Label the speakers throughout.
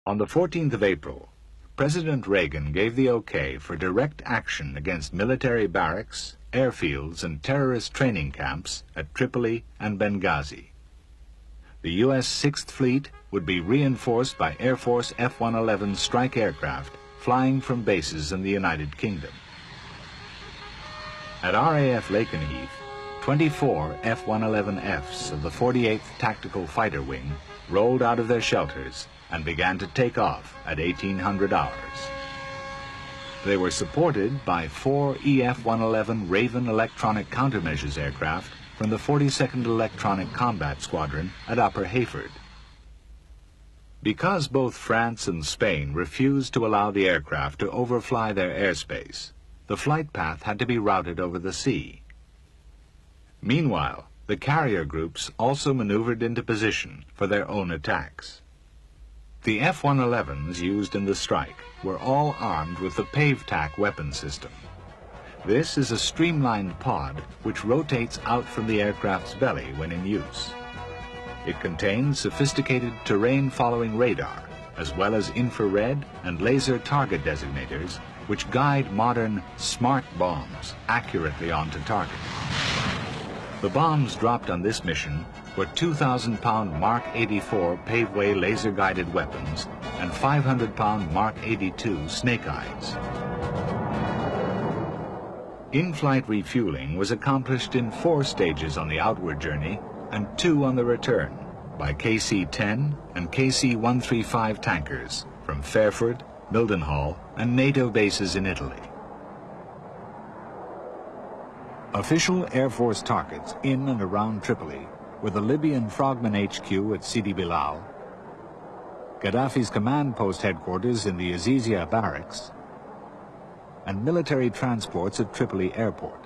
Speaker 1: On the 14th of April, President Reagan gave the okay for direct action against military barracks, airfields, and terrorist training camps at Tripoli and Benghazi. The U.S. Sixth Fleet would be reinforced by Air Force F-111 strike aircraft flying from bases in the United Kingdom. At RAF Lakenheath, 24 F-111Fs of the 48th Tactical Fighter Wing rolled out of their shelters and began to take off at 1800 hours. They were supported by 4 EF-111 Raven electronic countermeasures aircraft from the 42nd Electronic Combat Squadron at Upper Heyford. Because both France and Spain refused to allow the aircraft to overfly their airspace, the flight path had to be routed over the sea. Meanwhile, the carrier groups also maneuvered into position for their own attacks. The F-111s used in the strike were all armed with the PAVE-TAC weapon system. This is a streamlined pod which rotates out from the aircraft's belly when in use. It contains sophisticated terrain-following radar, as well as infrared and laser target designators, which guide modern smart bombs accurately onto target. The bombs dropped on this mission were 2,000-pound Mark 84 Paveway laser-guided weapons and 500-pound Mark 82 Snake Eyes. In-flight refueling was accomplished in 4 stages on the outward journey and 2 on the return by KC-10 and KC-135 tankers from Fairford, Mildenhall, and NATO bases in Italy. Official Air Force targets in and around Tripoli were the Libyan Frogman HQ at Sidi Bilal, Gaddafi's command post headquarters in the Azizia barracks, and military transports at Tripoli Airport.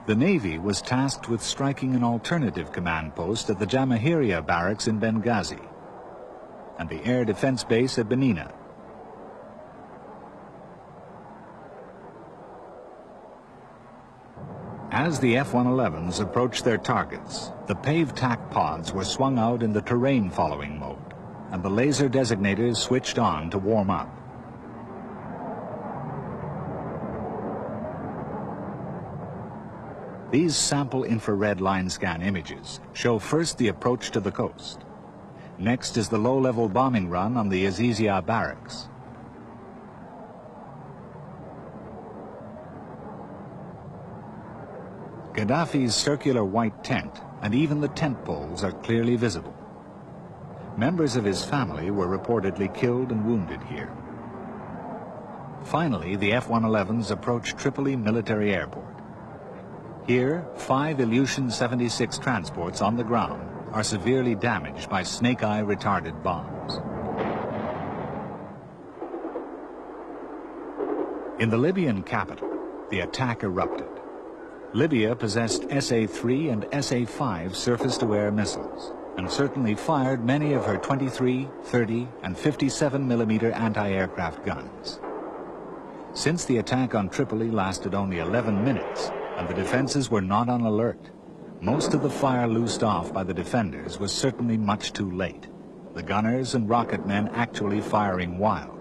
Speaker 1: The Navy was tasked with striking an alternative command post at the Jamahiria barracks in Benghazi and the air defense base at Benina. As the F-111s approached their targets, the PAVE-TAC pods were swung out in the terrain-following mode, and the laser designators switched on to warm up. These sample infrared line scan images show first the approach to the coast. Next is the low-level bombing run on the Azizia barracks. Gaddafi's circular white tent and even the tent poles are clearly visible. Members of his family were reportedly killed and wounded here. Finally, the F-111s approached Tripoli Military Airport. Here, 5 Ilyushin 76 transports on the ground are severely damaged by snake-eye retarded bombs. In the Libyan capital, the attack erupted. Libya possessed SA-3 and SA-5 surface-to-air missiles, and certainly fired many of her 23, 30, and 57mm anti-aircraft guns. Since the attack on Tripoli lasted only 11 minutes, and the defenses were not on alert, most of the fire loosed off by the defenders was certainly much too late, the gunners and rocket men actually firing wild.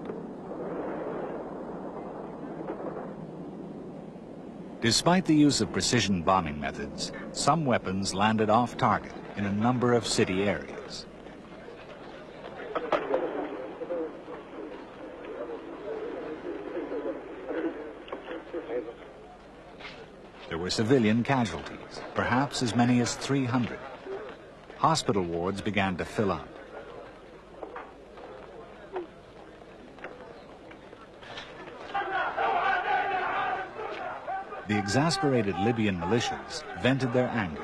Speaker 1: Despite the use of precision bombing methods, some weapons landed off target in a number of city areas. There were civilian casualties, perhaps as many as 300. Hospital wards began to fill up. The exasperated Libyan militias vented their anger.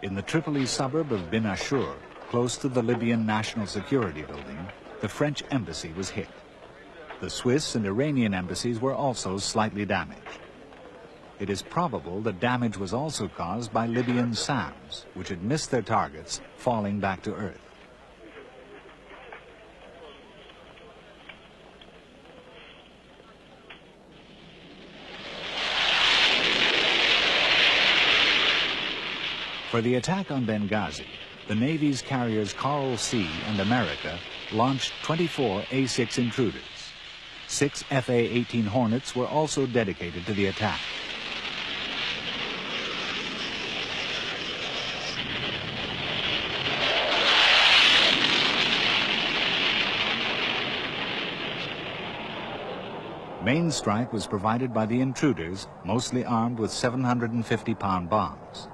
Speaker 1: In the Tripoli suburb of Bin Ashur, close to the Libyan National Security Building, the French embassy was hit. The Swiss and Iranian embassies were also slightly damaged. It is probable that damage was also caused by Libyan SAMs, which had missed their targets, falling back to earth. For the attack on Benghazi, the Navy's carriers Coral Sea and America launched 24 A-6 intruders. 6 FA-18 Hornets were also dedicated to the attack. Main strike was provided by the intruders, mostly armed with 750-pound bombs.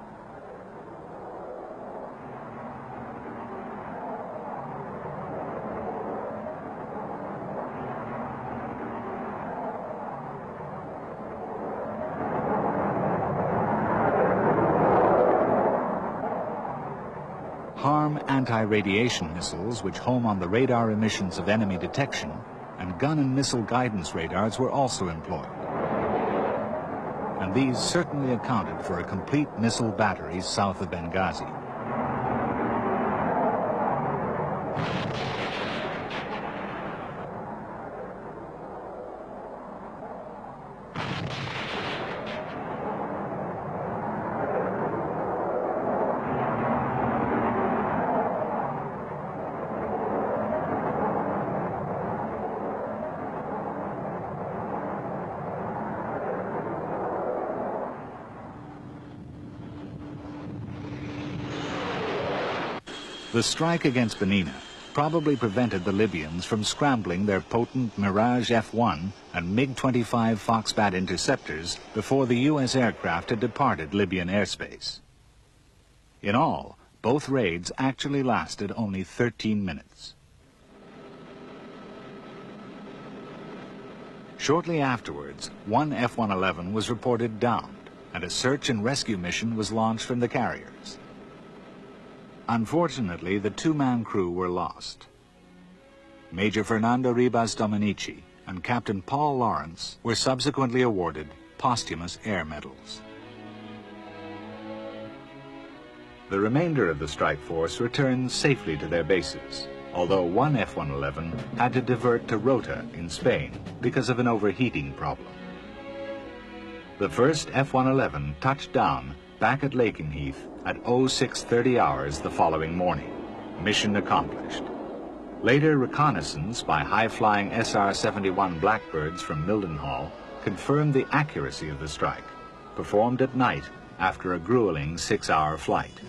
Speaker 1: Harm anti-radiation missiles, which home on the radar emissions of enemy detection, and gun and missile guidance radars were also employed. And these certainly accounted for a complete missile battery south of Benghazi. The strike against Benina probably prevented the Libyans from scrambling their potent Mirage F-1 and MiG-25 Foxbat interceptors before the U.S. aircraft had departed Libyan airspace. In all, both raids actually lasted only 13 minutes. Shortly afterwards, one F-111 was reported downed, and a search and rescue mission was launched from the carriers. Unfortunately, the two-man crew were lost. Major Fernando Ribas Dominici and Captain Paul Lawrence were subsequently awarded posthumous air medals. The remainder of the strike force returned safely to their bases, although one F-111 had to divert to Rota in Spain because of an overheating problem. The first F-111 touched down back at Lakenheath at 0630 hours the following morning. Mission accomplished. Later reconnaissance by high-flying SR-71 Blackbirds from Mildenhall confirmed the accuracy of the strike, performed at night after a grueling 6-hour flight.